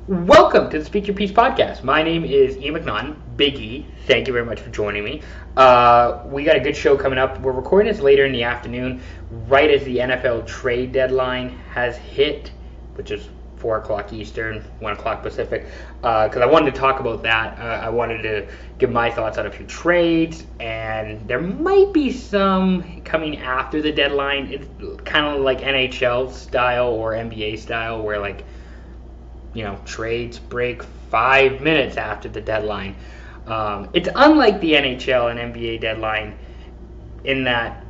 Welcome to the Speak Your Piece podcast. My name is Ian McNaughton, Big E. Thank you very much for joining me. We got a good show coming up. We're recording this later in the afternoon, right as the NFL trade deadline has hit, which is 4 o'clock Eastern, 1 o'clock Pacific, because I wanted to talk about that. I wanted to give my thoughts on a few trades, and there might be some coming after the deadline. It's kind of like NHL style or NBA style, where trades break 5 minutes after the deadline. It's unlike the NHL and NBA deadline in that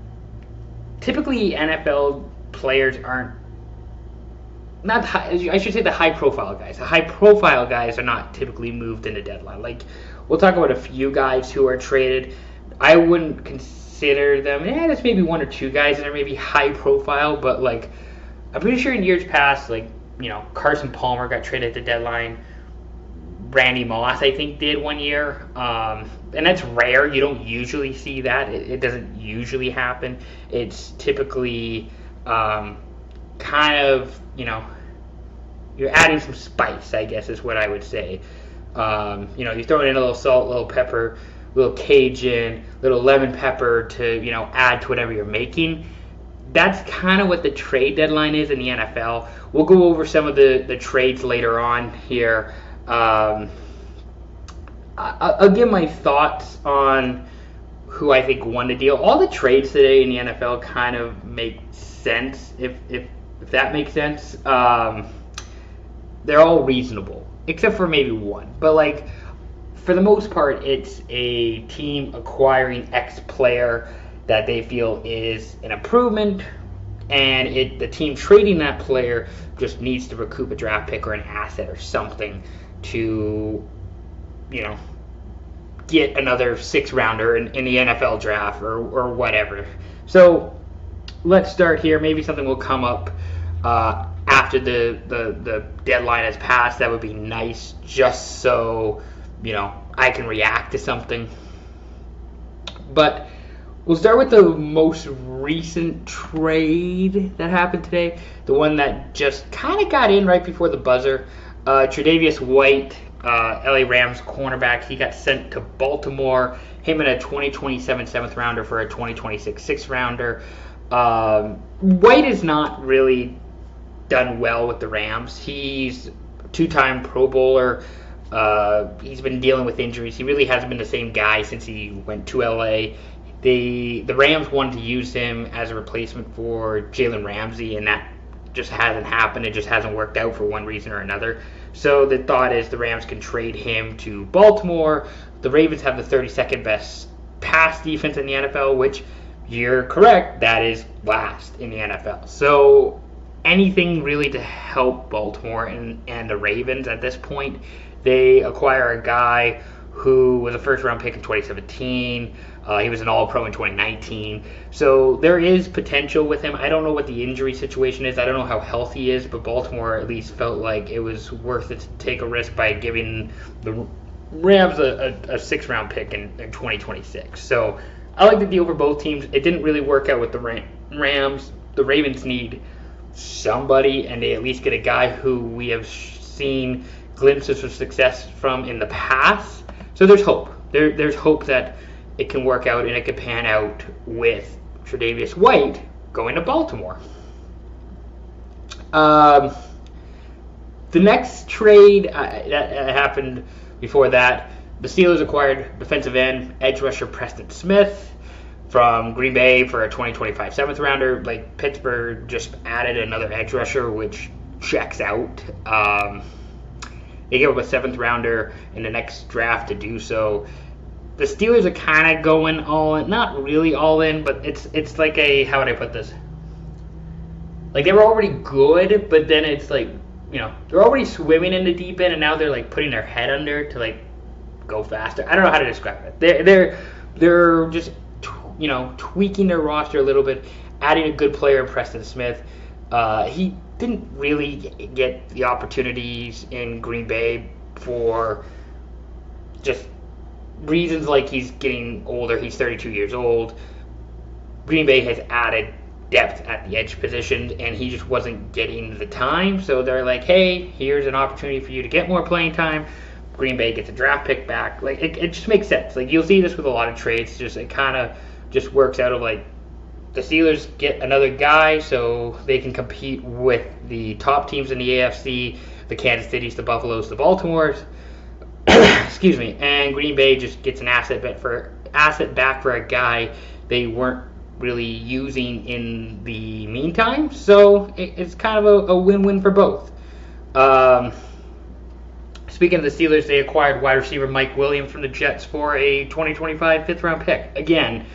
typically NFL players aren't not high, I should say the high profile guys. The high profile guys are not typically moved in the deadline. Like, we'll talk about a few guys who are traded. I wouldn't consider them. There's maybe one or two guys that are maybe high profile, but like I'm pretty sure in years past, Carson Palmer got traded at the deadline. Randy Moss, I think, did one year. And that's rare. You don't usually see that. It doesn't usually happen. It's typically you're adding some spice, I guess is what I would say. You're throwing in a little salt, a little pepper, a little Cajun, a little lemon pepper to, add to whatever you're making. That's kind of what the trade deadline is in the NFL. We'll go over some of the trades later on here. I'll give my thoughts on who I think won the deal. All the trades today in the NFL kind of make sense, if that makes sense. They're all reasonable, except for maybe one. But for the most part, it's a team acquiring X player that they feel is an improvement, and the team trading that player just needs to recoup a draft pick or an asset or something to, get another 6-rounder in the NFL draft or whatever. So let's start here. Maybe something will come up after the deadline has passed. That would be nice, just so I can react to something. But we'll start with the most recent trade that happened today, the one that just kind of got in right before the buzzer. Tre'Davious White, LA Rams cornerback, he got sent to Baltimore. Him and a 2027 7th rounder for a 2026 6th rounder. White has not really done well with the Rams. He's a 2-time Pro Bowler. He's been dealing with injuries. He really hasn't been the same guy since he went to LA. The Rams wanted to use him as a replacement for Jalen Ramsey, and that just hasn't happened. It just hasn't worked out for one reason or another. So the thought is the Rams can trade him to Baltimore. The Ravens have the 32nd best pass defense in the NFL, which you're correct, that is last in the NFL. So anything really to help Baltimore and the Ravens at this point. They acquire a guy who was a first-round pick in 2017. He was an All-Pro in 2019. So there is potential with him. I don't know what the injury situation is. I don't know how healthy he is, but Baltimore at least felt like it was worth it to take a risk by giving the Rams a 6th-round pick in 2026. So I like the deal for both teams. It didn't really work out with the Rams. The Ravens need somebody, and they at least get a guy who we have seen glimpses of success from in the past. So there's hope. There's hope that it can work out and it can pan out with Tre'Davious White going to Baltimore. The next trade that happened before that, the Steelers acquired defensive end edge rusher Preston Smith from Green Bay for a 2025 7th rounder. Pittsburgh just added another edge rusher, which checks out. They gave up a 7th rounder in the next draft to do so. The Steelers are kind of going all in, not really all in, but it's like how would I put this? They were already good, but then it's they're already swimming in the deep end, and now they're putting their head under to go faster. I don't know how to describe it. They're just tweaking their roster a little bit, adding a good player, Preston Smith. He didn't really get the opportunities in Green Bay for just reasons like he's getting older. He's 32 years old. Green Bay has added depth at the edge position, and he just wasn't getting the time. So they're like, hey, here's an opportunity for you to get more playing time. Green Bay gets a draft pick back. Like, it just makes sense. Like, you'll see this with a lot of trades. It kind of just works out of, like, the Steelers get another guy so they can compete with the top teams in the AFC, the Kansas Cities, the Buffaloes, the Baltimores. Excuse me. And Green Bay just gets an asset back for a guy they weren't really using in the meantime. So it's kind of a win-win for both. Speaking of the Steelers, they acquired wide receiver Mike Williams from the Jets for a 2025 fifth-round pick. Again,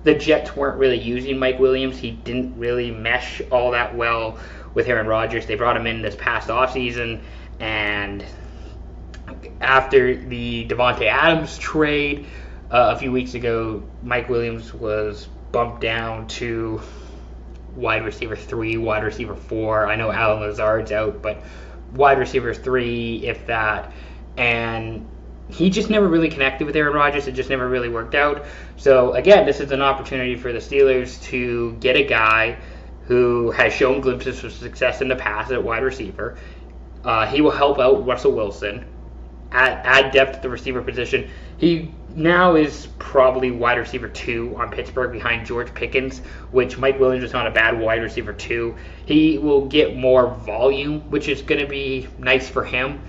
the Jets weren't really using Mike Williams. He didn't really mesh all that well with Aaron Rodgers. They brought him in this past offseason, and after the Davante Adams trade a few weeks ago, Mike Williams was bumped down to wide receiver 3, wide receiver 4. I know Alan Lazard's out, but wide receiver 3, if that. And he just never really connected with Aaron Rodgers. It just never really worked out. So, again, this is an opportunity for the Steelers to get a guy who has shown glimpses of success in the past at wide receiver. He will help out Russell Wilson, add depth at the receiver position. He now is probably wide receiver 2 on Pittsburgh behind George Pickens, which Mike Williams is not a bad wide receiver 2. He will get more volume, which is going to be nice for him.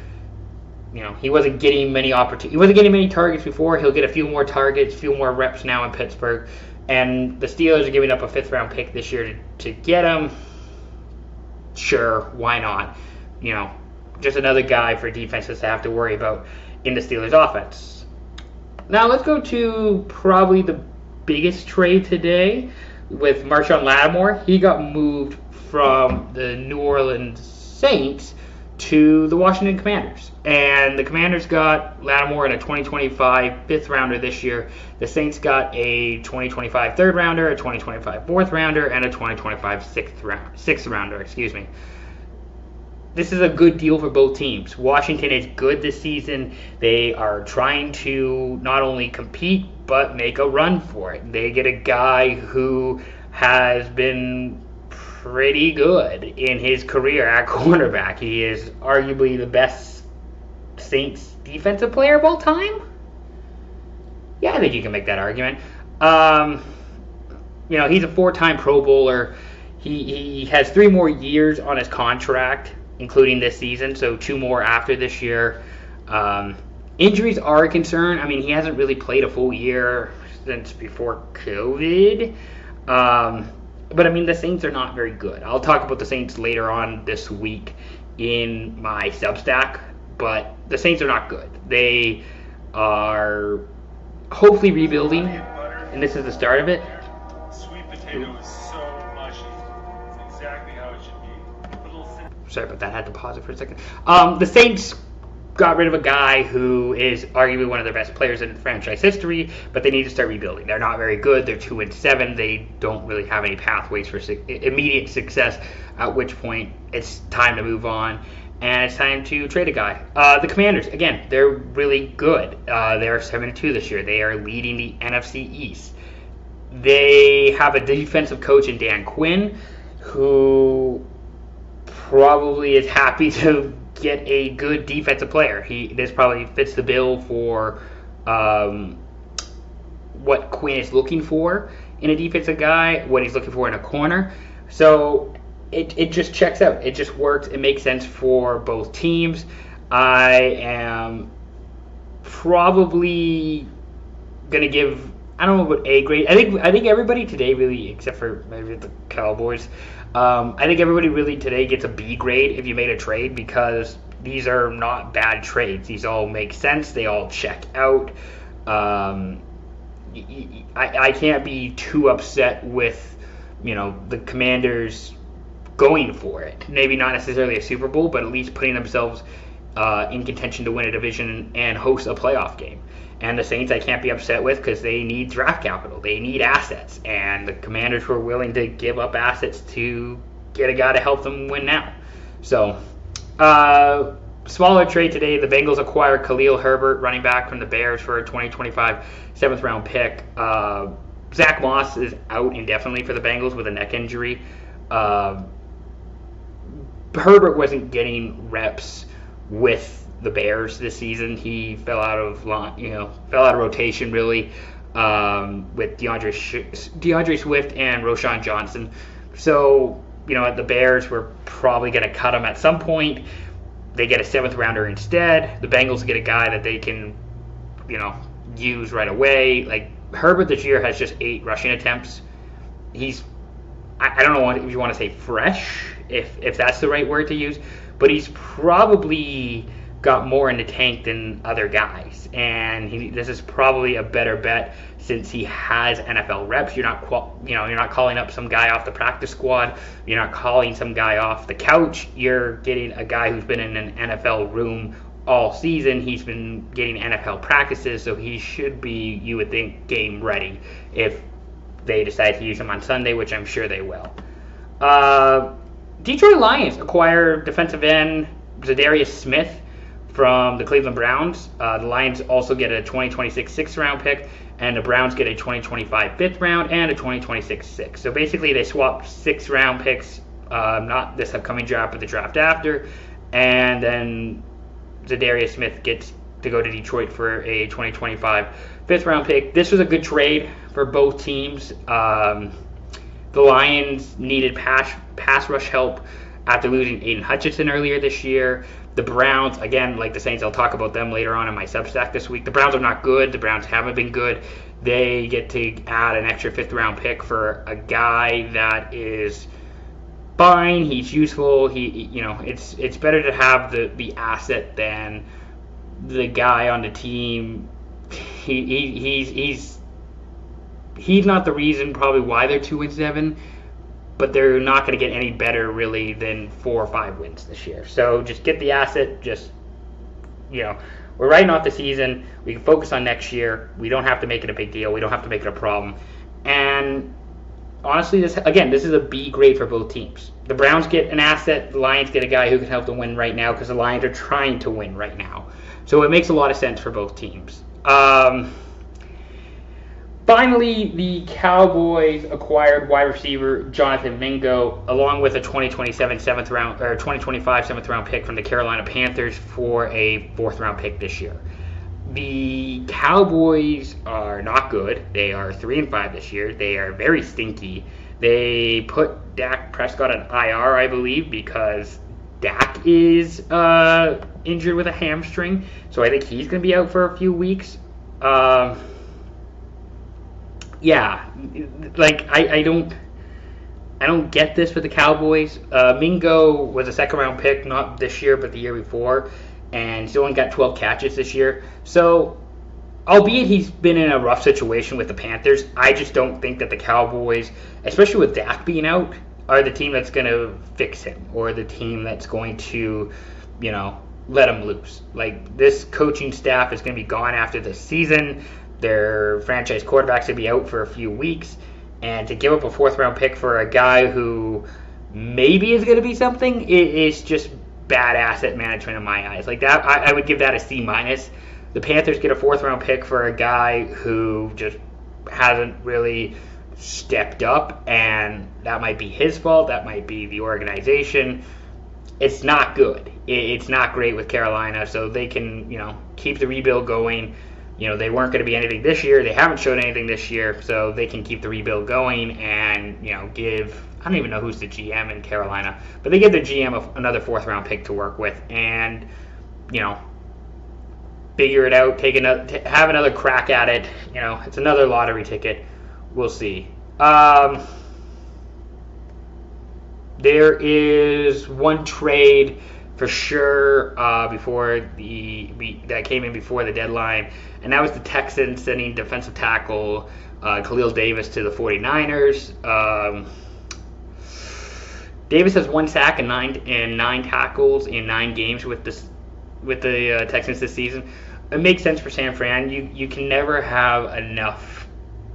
You know, he wasn't getting many opportunities. He wasn't getting many targets before. He'll get a few more targets, a few more reps now in Pittsburgh. And the Steelers are giving up a fifth-round pick this year to get him. Sure, why not? You know, just another guy for defenses to have to worry about in the Steelers offense. Now let's go to probably the biggest trade today with Marshawn Lattimore. He got moved from the New Orleans Saints to the Washington Commanders. And the Commanders got Lattimore in a 2025 fifth rounder this year. The Saints got a 2025 third rounder, a 2025 fourth rounder, and a 2025 sixth rounder. Excuse me. This is a good deal for both teams. Washington is good this season. They are trying to not only compete, but make a run for it. They get a guy who has been pretty good in his career at cornerback. He is arguably the best Saints defensive player of all time. Yeah, I think you can make that argument. You know, he's a 4-time Pro Bowler. He has 3 more years on his contract, including this season, so 2 more after this year. Injuries are a concern. I mean, he hasn't really played a full year since before COVID. But, I mean, the Saints are not very good. I'll talk about the Saints later on this week in my Substack, but the Saints are not good. They are hopefully rebuilding, and this is the start of it. Sweet potato is so mushy. It's exactly how it should be. Sorry about that. I had to pause it for a second. The Saints got rid of a guy who is arguably one of their best players in franchise history, but they need to start rebuilding. They're not very good. They're 2-7. They don't really have any pathways for immediate success, at which point it's time to move on, and it's time to trade a guy. The Commanders, again, they're really good. They're 7-2 this year. They are leading the NFC East. They have a defensive coach in Dan Quinn, who probably is happy to get a good defensive player. This probably fits the bill for what Quinn is looking for in a defensive guy, what he's looking for in a corner. So it just checks out. It just works. It makes sense for both teams. I am probably gonna give, I don't know about A grade. I think everybody today really, except for maybe the Cowboys, I think everybody really today gets a B grade if you made a trade, because these are not bad trades. These all make sense. They all check out. I can't be too upset with, you know, the Commanders going for it. Maybe not necessarily a Super Bowl, but at least putting themselves in contention to win a division and host a playoff game. And the Saints I can't be upset with, because they need draft capital. They need assets. And the Commanders were willing to give up assets to get a guy to help them win now. So, smaller trade today. The Bengals acquired Khalil Herbert, running back from the Bears, for a 2025 7th-round pick. Zach Moss is out indefinitely for the Bengals with a neck injury. Herbert wasn't getting reps with the Bears this season. He fell out of rotation really with DeAndre Swift and Roschon Johnson. So the Bears were probably going to cut him at some point. They get a 7th rounder instead. The Bengals get a guy that they can use right away. Like Herbert this year has just 8 rushing attempts. I don't know if you want to say fresh, if that's the right word to use, but he's probably got more in the tank than other guys, and this is probably a better bet since he has NFL reps. You're not calling up some guy off the practice squad. You're not calling some guy off the couch. You're getting a guy who's been in an NFL room all season. He's been getting NFL practices, so he should be, you would think, game ready if they decide to use him on Sunday, which I'm sure they will. Detroit Lions acquire defensive end Zadarius Smith from the Cleveland Browns. The Lions also get a 2026 6th round pick, and the Browns get a 2025 5th round and a 2026 6th. So basically they swapped 6th round picks, not this upcoming draft, but the draft after, and then Zadarius Smith gets to go to Detroit for a 2025 5th round pick. This was a good trade for both teams. The Lions needed pass rush help after losing Aiden Hutchinson earlier this year. The Browns, again, like the Saints, I'll talk about them later on in my Substack this week. The Browns are not good. The Browns haven't been good. They get to add an extra 5th round pick for a guy that is fine. He's useful. It's better to have the asset than the guy on the team. He's not the reason probably why they're 2-7, but they're not going to get any better really than 4 or 5 wins this year. So just get the asset. We're writing off the season. We can focus on next year. We don't have to make it a big deal. We don't have to make it a problem. And honestly, this is a B grade for both teams. The Browns get an asset. The Lions get a guy who can help them win right now because the Lions are trying to win right now. So it makes a lot of sense for both teams. Finally, the Cowboys acquired wide receiver Jonathan Mingo, along with a 2027 7th round or 2025 7th round pick from the Carolina Panthers for a 4th round pick this year. The Cowboys are not good. They are 3-5 this year. They are very stinky. They put Dak Prescott on IR, I believe, because Dak is injured with a hamstring. So I think he's going to be out for a few weeks. Yeah, like I don't get this with the Cowboys. Mingo was a 2nd round pick, not this year but the year before, and he's only got 12 catches this year. So, albeit he's been in a rough situation with the Panthers, I just don't think that the Cowboys, especially with Dak being out, are the team that's going to fix him or the team that's going to, let him loose. Like, this coaching staff is going to be gone after this season. Their franchise quarterback's going to be out for a few weeks. And to give up a 4th round pick for a guy who maybe is going to be something, it is just bad asset management in my eyes. Like that, I would give that a C-. The Panthers get a 4th round pick for a guy who just hasn't really stepped up, and that might be his fault. That might be the organization. It's not good. It's not great with Carolina, so they can, keep the rebuild going. They weren't going to be anything this year. They haven't shown anything this year, so they can keep the rebuild going and, give, I don't even know who's the GM in Carolina, but they give the GM another 4th round pick to work with and, figure it out, have another crack at it. It's another lottery ticket. We'll see. There is one trade for sure that came in before the deadline, and that was the Texans sending defensive tackle Khalil Davis to the 49ers. Davis has 1 sack and 9 tackles in 9 games with the Texans this season. It makes sense for San Fran. You can never have enough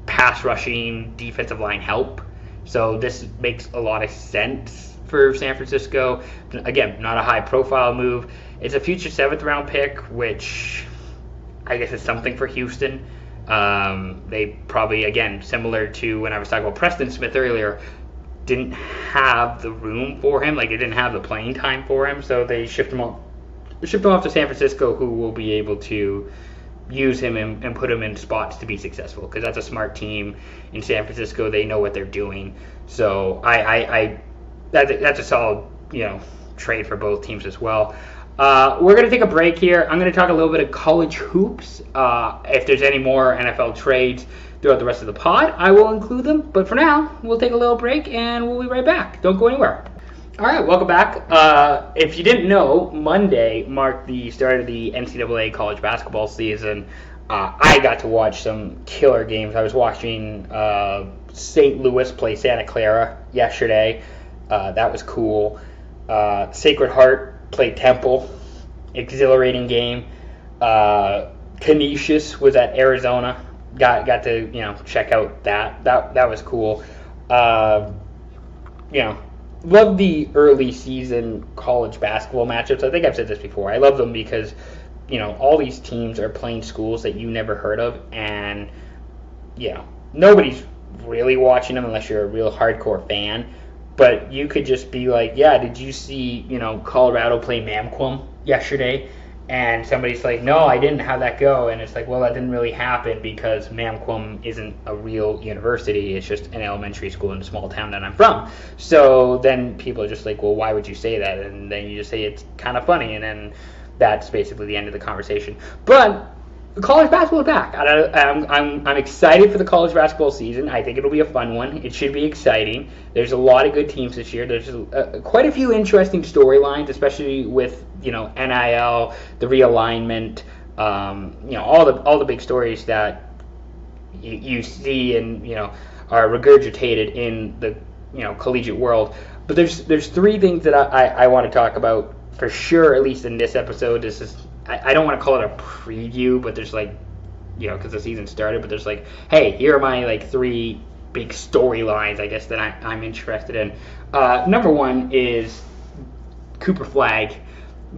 pass rushing defensive line help, so this makes a lot of sense for San Francisco. Again, not a high profile move. It's a future 7th round pick, which I guess is something for Houston. They probably, again, similar to when I was talking about Preston Smith earlier, didn't have the room for him. Like, they didn't have the playing time for him, so they shipped him off to San Francisco, who will be able to use him and put him in spots to be successful, because that's a smart team in San Francisco. They know what they're doing. So that's a solid, trade for both teams as well. We're going to take a break here. I'm going to talk a little bit of college hoops. If there's any more NFL trades throughout the rest of the pod, I will include them. But for now, we'll take a little break, and we'll be right back. Don't go anywhere. All right, welcome back. If you didn't know, Monday marked the start of the NCAA college basketball season. I got to watch some killer games. I was watching St. Louis play Santa Clara yesterday. That was cool. Sacred Heart played Temple. Exhilarating game. Canisius was at Arizona. Got to check out that. That was cool. Love the early season college basketball matchups. I think I've said this before. I love them because, all these teams are playing schools that you never heard of, and, nobody's really watching them unless you're a real hardcore fan. But you could just be like, yeah, did you see, Colorado play Mamquam yesterday? And somebody's like, no, I didn't. How'd that go? And it's like, well, that didn't really happen because Mamquam isn't a real university. It's just an elementary school in a small town that I'm from. So then people are just like, well, why would you say that? And then you just say it's kind of funny. And then that's basically the end of the conversation. But college basketball is back. I'm excited for the college basketball season. I think it'll be a fun one. It should be exciting. There's a lot of good teams this year. There's quite a few interesting storylines, especially with NIL, the realignment, all the big stories that you see and are regurgitated in the collegiate world. But there's three things that I want to talk about for sure, at least in this episode. This is, I don't want to call it a preview, but there's because the season started, but there's hey, here are my three big storylines, I guess, that I'm interested in. Number one is Cooper Flagg.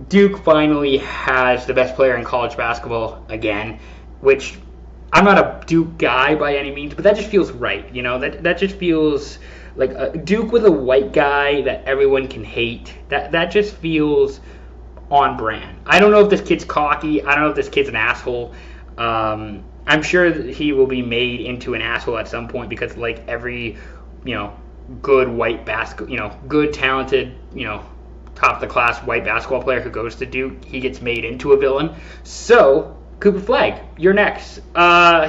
Duke finally has the best player in college basketball again, which I'm not a Duke guy by any means, but that just feels right. That just feels like a Duke with a white guy that everyone can hate. That just feels on brand. I don't know if this kid's cocky. I don't know if this kid's an asshole. I'm sure that he will be made into an asshole at some point because every, good white good talented, top of the class white basketball player who goes to Duke, he gets made into a villain. So, Cooper Flagg, you're next.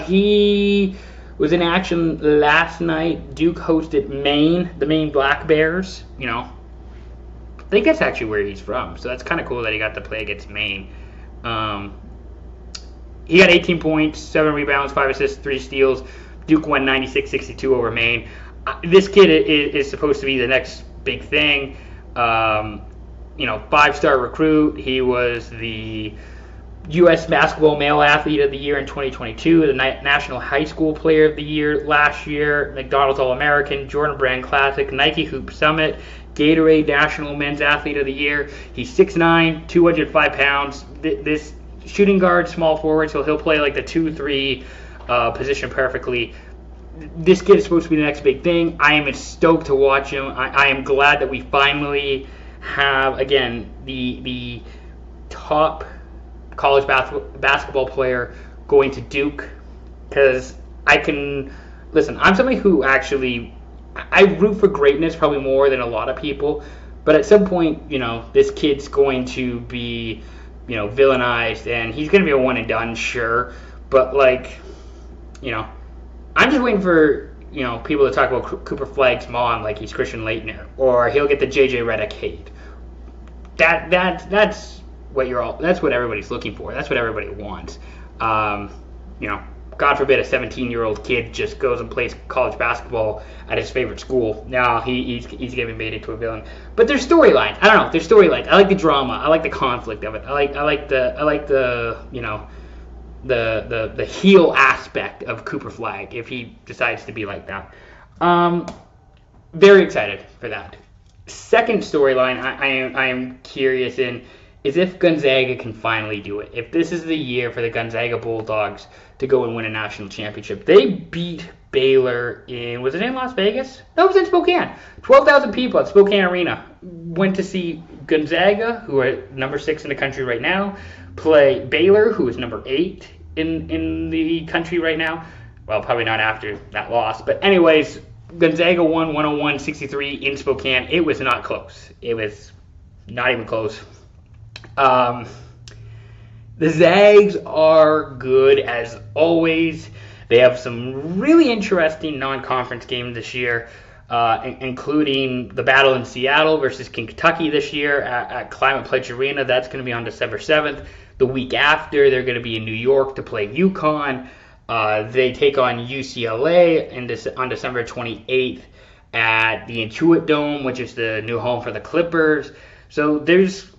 He was in action last night. Duke hosted Maine, the Maine Black Bears. I think that's actually where he's from, so that's kind of cool that he got to play against Maine. He got 18 points, 7 rebounds, 5 assists, 3 steals. Duke won 96-62 over Maine. This kid is supposed to be the next big thing. 5-star recruit. He was the U.S. Basketball Male Athlete of the Year in 2022, the National High School Player of the Year last year, McDonald's All-American, Jordan Brand Classic, Nike Hoop Summit, Gatorade National Men's Athlete of the Year. He's 6'9", 205 pounds. This shooting guard, small forward, so he'll play the 2-3 position perfectly. This kid is supposed to be the next big thing. I am stoked to watch him. I am glad that we finally have, again, the top college basketball player going to Duke, because I'm somebody who actually, I root for greatness probably more than a lot of people, but at some point, this kid's going to be, villainized, and he's going to be a one and done, sure, but I'm just waiting for, people to talk about Cooper Flagg's mom like he's Christian Laettner, or he'll get the JJ Redick hate. That's what everybody's looking for. That's what everybody wants. God forbid a 17-year-old kid just goes and plays college basketball at his favorite school. No, he's getting made into a villain. But there's storylines. I don't know. There's storylines. I like the drama. I like the conflict of it. I like the the heel aspect of Cooper Flagg if he decides to be like that. Very excited for that. Second storyline I am curious in is if Gonzaga can finally do it. If this is the year for the Gonzaga Bulldogs to go and win a national championship. They beat Baylor was it in Las Vegas? No, it was in Spokane. 12,000 people at Spokane Arena went to see Gonzaga, who are number 6 in the country right now, play Baylor, who is number 8 in the country right now. Well, probably not after that loss. But anyways, Gonzaga won 101-63 in Spokane. It was not close. It was not even close. The Zags are good as always. They have some really interesting non-conference games this year, including the battle in Seattle versus Kentucky this year at Climate Pledge Arena. That's going to be on December 7th. The week after, they're going to be in New York to play UConn. They take on UCLA on December 28th at the Intuit Dome, which is the new home for the Clippers. So there's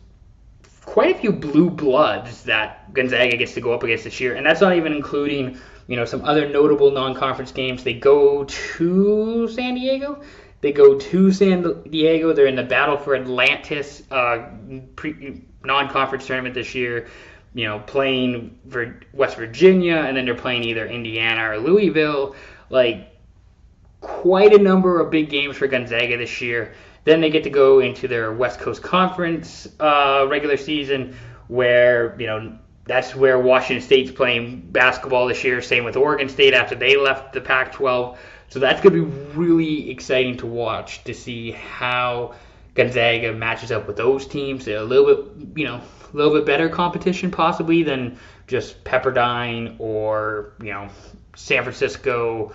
quite a few blue bloods that Gonzaga gets to go up against this year, and that's not even including some other notable non-conference games. They go to San Diego. They're in the Battle for Atlantis non-conference tournament this year. Playing for West Virginia, and then they're playing either Indiana or Louisville. Quite a number of big games for Gonzaga this year. Then they get to go into their West Coast Conference regular season, where that's where Washington State's playing basketball this year. Same with Oregon State after they left the Pac-12. So that's going to be really exciting to watch, to see how Gonzaga matches up with those teams. They're a little bit better competition possibly than just Pepperdine or San Francisco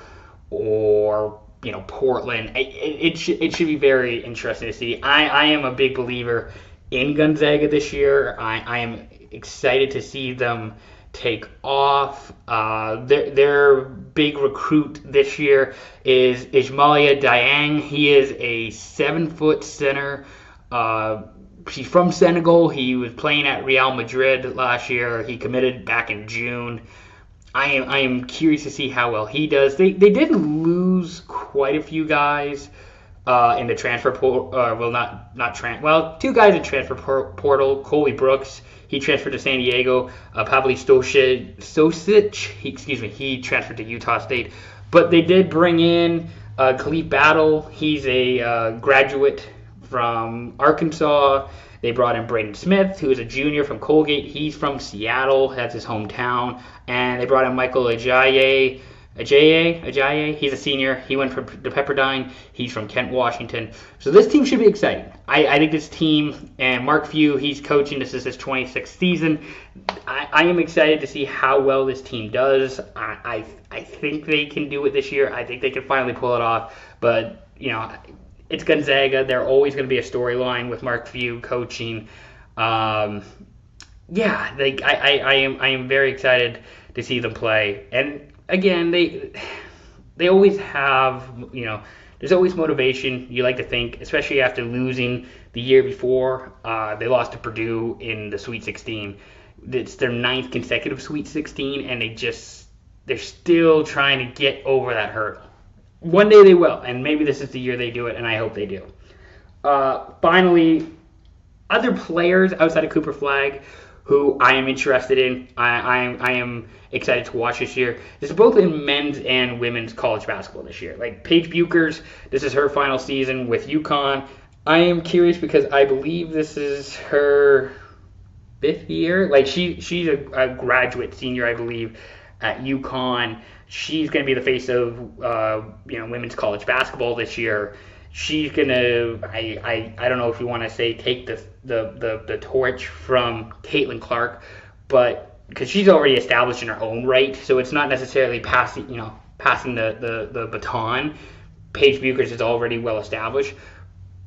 or Portland. It should be very interesting to see. I am a big believer in Gonzaga this year. I am excited to see them take off. Their big recruit this year is Ismaila Dieng. He is a 7-foot center. He's from Senegal. He was playing at Real Madrid last year. He committed back in June. I am curious to see how well he does. They did lose quite a few guys in the transfer portal. Two guys in transfer portal. Colby Brooks, he transferred to San Diego. Pavli Stosic, he transferred to Utah State. But they did bring in Khalif Battle. He's a graduate from Arkansas. They brought in Braden Smith, who is a junior from Colgate. He's from Seattle. That's his hometown. And they brought in Michael Ajayi. He's a senior. He went from the Pepperdine. He's from Kent, Washington. So this team should be exciting. I think this team, and Mark Few, he's coaching. This is his 26th season. I am excited to see how well this team does. I think they can do it this year. I think they can finally pull it off. But, it's Gonzaga. They're always going to be a storyline with Mark Few coaching. I am very excited to see them play. And again, they always have, there's always motivation. You like to think, especially after losing the year before. They lost to Purdue in the Sweet 16. It's their 9th consecutive Sweet 16, and they're still trying to get over that hurdle. One day they will, and maybe this is the year they do it, and I hope they do. Finally, other players outside of Cooper Flagg who I am interested in, I am excited to watch this year. This is both in men's and women's college basketball this year. Paige Bueckers, this is her final season with UConn. I am curious because I believe this is her 5th year. She's a graduate senior, I believe, at UConn. She's going to be the face of women's college basketball this year. She's going to, I don't know if you want to say take the torch from Caitlin Clark, but because she's already established in her own right, so it's not necessarily passing the baton. Paige Bueckers is already well established.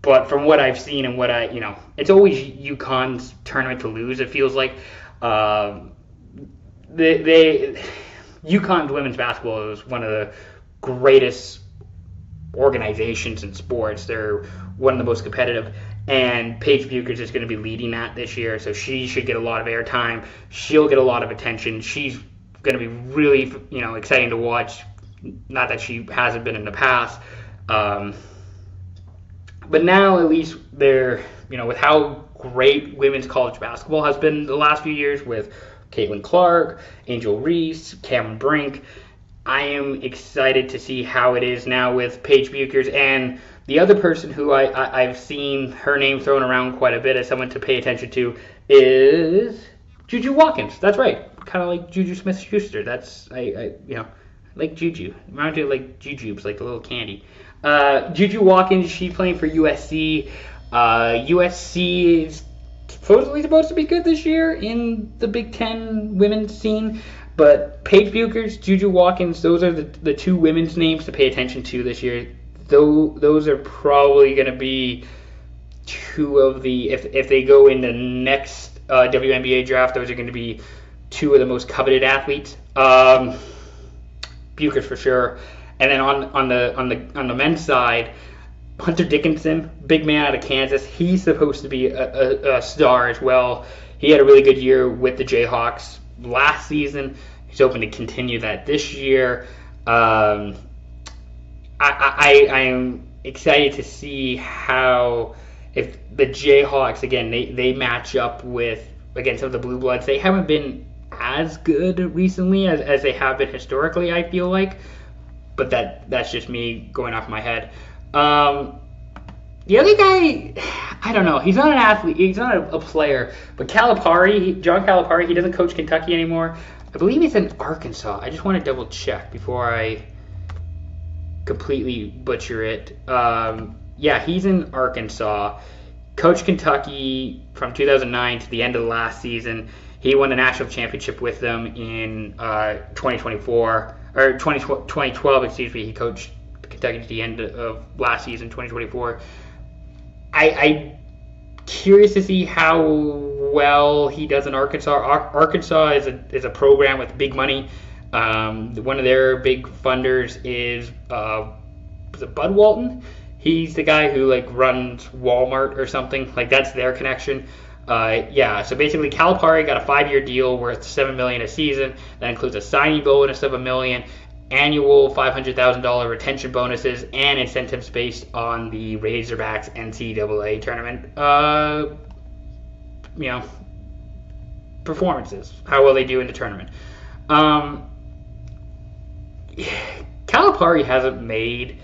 But from what I've seen and what it's always UConn's tournament to lose, it feels like. UConn's women's basketball is one of the greatest organizations in sports. They're one of the most competitive, and Paige Bueckers is going to be leading that this year, so she should get a lot of airtime. She'll get a lot of attention. She's going to be really, exciting to watch. Not that she hasn't been in the past, but now at least they're, with how great women's college basketball has been the last few years with Caitlin Clark, Angel Reese, Cameron Brink. I am excited to see how it is now with Paige Bueckers. And the other person who I've seen her name thrown around quite a bit as someone to pay attention to is Juju Watkins. That's right. Kind of like Juju Smith-Schuster. I like Juju. Reminds me of like Jujubes, like a little candy. Juju Watkins, she's playing for USC. USC is supposedly supposed to be good this year in the Big Ten women's scene. But Paige Bueckers, Juju Watkins, those are the two women's names to pay attention to this year. Those are probably going to be two of the, if they go in the next WNBA draft, those are going to be two of the most coveted athletes. Bueckers for sure. And then on the men's side, Hunter Dickinson, big man out of Kansas, he's supposed to be a star as well. He had a really good year with the Jayhawks last season. He's hoping to continue that this year. I am excited to see how, if the Jayhawks, again, they match up with, again, some of the Blue Bloods. They haven't been as good recently as they have been historically, I feel like. But that's just me going off my head. The other guy, I don't know. He's not an athlete. He's not a player. But John Calipari, he doesn't coach Kentucky anymore. I believe he's in Arkansas. I just want to double check before I completely butcher it. Yeah, he's in Arkansas. Coached Kentucky from 2009 to the end of the last season. He won the national championship with them in 2012. Excuse me. He coached Kentucky to the end of last season, 2024. I'm curious to see how well he does in Arkansas. Arkansas is a program with big money. One of their big funders is it Bud Walton? He's the guy who runs Walmart or something. That's their connection. So basically Calipari got a 5-year deal worth $7 million a season. That includes a signing bonus of $1 million, annual $500,000 retention bonuses, and incentives based on the Razorbacks NCAA tournament performances, how well they do in the tournament. Calipari hasn't made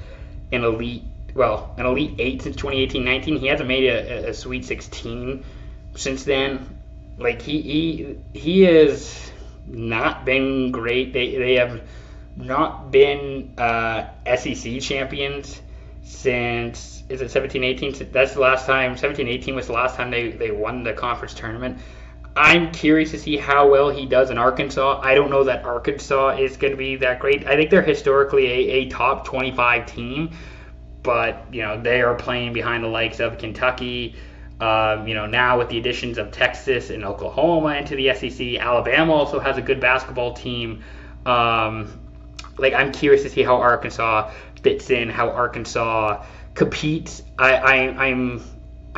an Elite 8 since 2018-19. He hasn't made a Sweet 16 since then. He has not been great. They have not been SEC champions since, is it 17-18? That's the last time. 17-18 was the last time they won the conference tournament. I'm curious to see how well he does in Arkansas. I don't know that Arkansas is going to be that great. I think they're historically a top 25 team, but they are playing behind the likes of Kentucky. Now with the additions of Texas and Oklahoma into the SEC, Alabama also has a good basketball team. I'm curious to see how Arkansas fits in, how Arkansas competes. I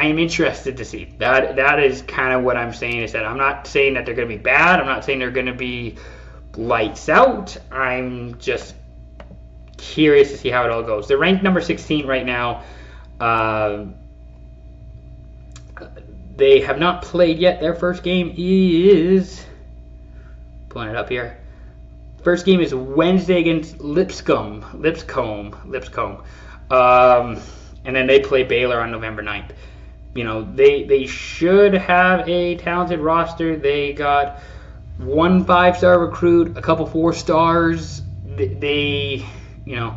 am interested to see. That is kind of what I'm saying, is that I'm not saying that they're going to be bad. I'm not saying they're going to be lights out. I'm just curious to see how it all goes. They're ranked number 16 right now. They have not played yet. Their first game is, pulling it up here. First game is Wednesday against Lipscomb. And then they play Baylor on November 9th. They should have a talented roster. They got one 5-star recruit, a couple 4-stars. They got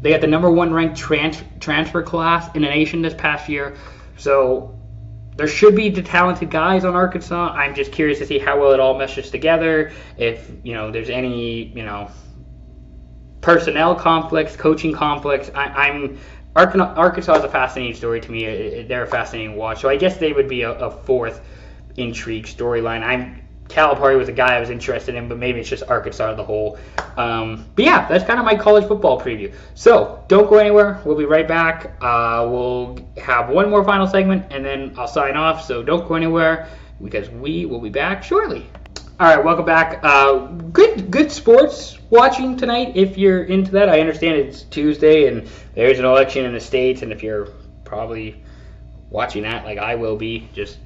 the number 1 ranked transfer class in the nation this past year. So there should be the talented guys on Arkansas. I'm just curious to see how well it all meshes together. If there's any personnel conflicts, coaching conflicts. Arkansas is a fascinating story to me. They're a fascinating watch. So I guess they would be a fourth intrigue storyline. Calipari was a guy I was interested in, but maybe it's just Arkansas as a whole. But yeah, that's kind of my college football preview. So don't go anywhere. We'll be right back. We'll have one more final segment, and then I'll sign off. So don't go anywhere, because we will be back shortly. All right, welcome back. Good sports watching tonight, if you're into that. I understand it's Tuesday and there's an election in the States, and if you're probably watching that. Like, I will be, just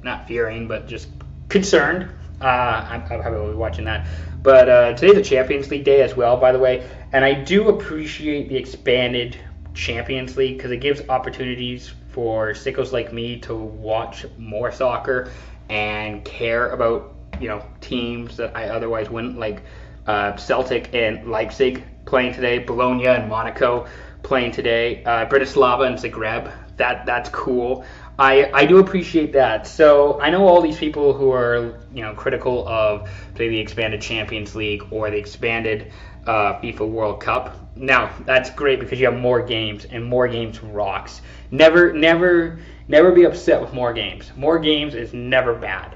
not fearing, but just concerned. I'm probably watching that. But today's a Champions League day as well, by the way, and I do appreciate the expanded Champions League because it gives opportunities for sickos like me to watch more soccer and care about teams that I otherwise wouldn't, like Celtic and Leipzig playing today, Bologna and Monaco playing today, Bratislava and Zagreb. That's cool. I do appreciate that. So I know all these people who are critical of, say, the expanded Champions League or the expanded FIFA World Cup. Now that's great because you have more games, and more games rocks. Never be upset with more games. More games is never bad,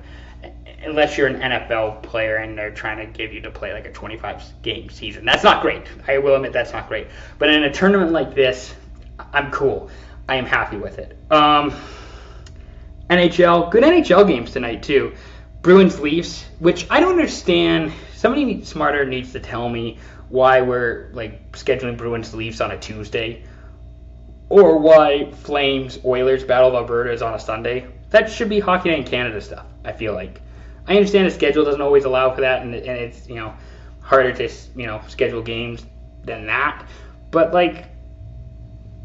unless you're an NFL player and they're trying to give you to play like a 25-game season. That's not great. I will admit that's not great. But in a tournament like this, I'm cool. I am happy with it. NHL, good NHL games tonight too. Bruins Leafs, which I don't understand. Somebody smarter needs to tell me why we're like scheduling Bruins Leafs on a Tuesday, or why Flames Oilers Battle of Alberta is on a Sunday. That should be Hockey Night in Canada stuff, I feel like. I understand the schedule doesn't always allow for that, and it's harder to schedule games than that. But like,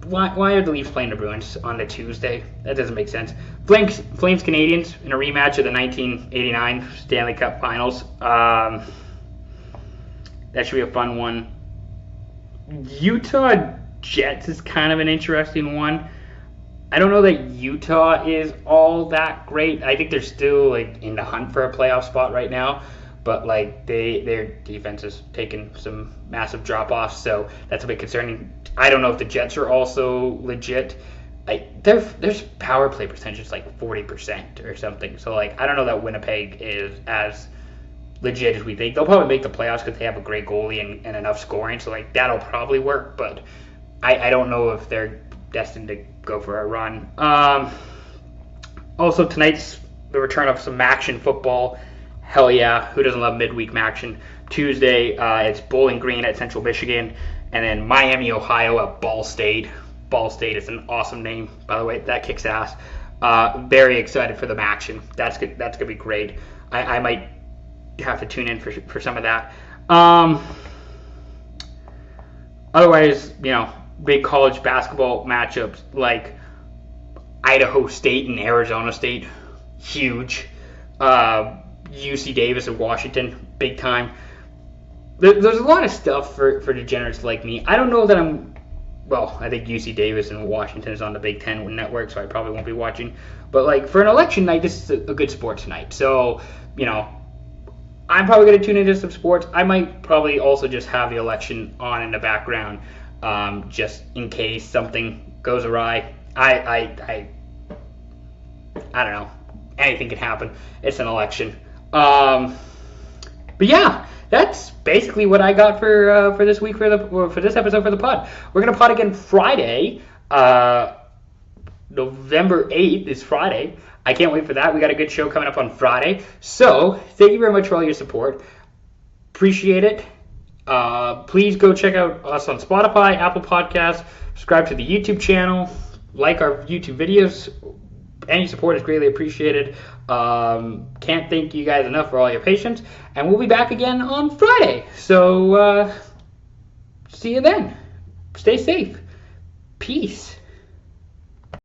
why are the Leafs playing the Bruins on the Tuesday? That doesn't make sense. Flames Canadiens in a rematch of the 1989 Stanley Cup Finals. That should be a fun one. Utah Jets is kind of an interesting one. I don't know that Utah is all that great. I think they're still like in the hunt for a playoff spot right now, but like their defense is taking some massive drop-offs, so that's a bit concerning. I don't know if the Jets are also legit. Their power play percentage is like 40% or something. So like I don't know that Winnipeg is as legit as we think. They'll probably make the playoffs because they have a great goalie and enough scoring. So like that'll probably work, but I don't know if they're destined to go for a run. Also tonight's the return of some action football. Hell yeah, who doesn't love midweek action? Tuesday, it's Bowling Green at Central Michigan, and then Miami, Ohio at Ball State. Ball State is an awesome name, by the way. That kicks ass. Very excited for the action. That's good. That's gonna be great. I might have to tune in for some of that. Otherwise, big college basketball matchups like Idaho State and Arizona State, huge. UC Davis and Washington, big time. There's a lot of stuff for degenerates like me. I don't know that I think UC Davis and Washington is on the Big Ten network, so I probably won't be watching. But like for an election night, this is a good sports night. So, I'm probably going to tune into some sports. I might probably also just have the election on in the background, just in case something goes awry. I don't know. Anything can happen. It's an election. But yeah, that's basically what I got for this week for this episode for the pod. We're gonna pod again Friday. November 8th is Friday. I can't wait for that. We got a good show coming up on Friday. So thank you very much for all your support. Appreciate it. Please go check out us on Spotify, Apple Podcasts. Subscribe to the YouTube channel. Like our YouTube videos. Any support is greatly appreciated. Can't thank you guys enough for all your patience. And we'll be back again on Friday. So, see you then. Stay safe. Peace.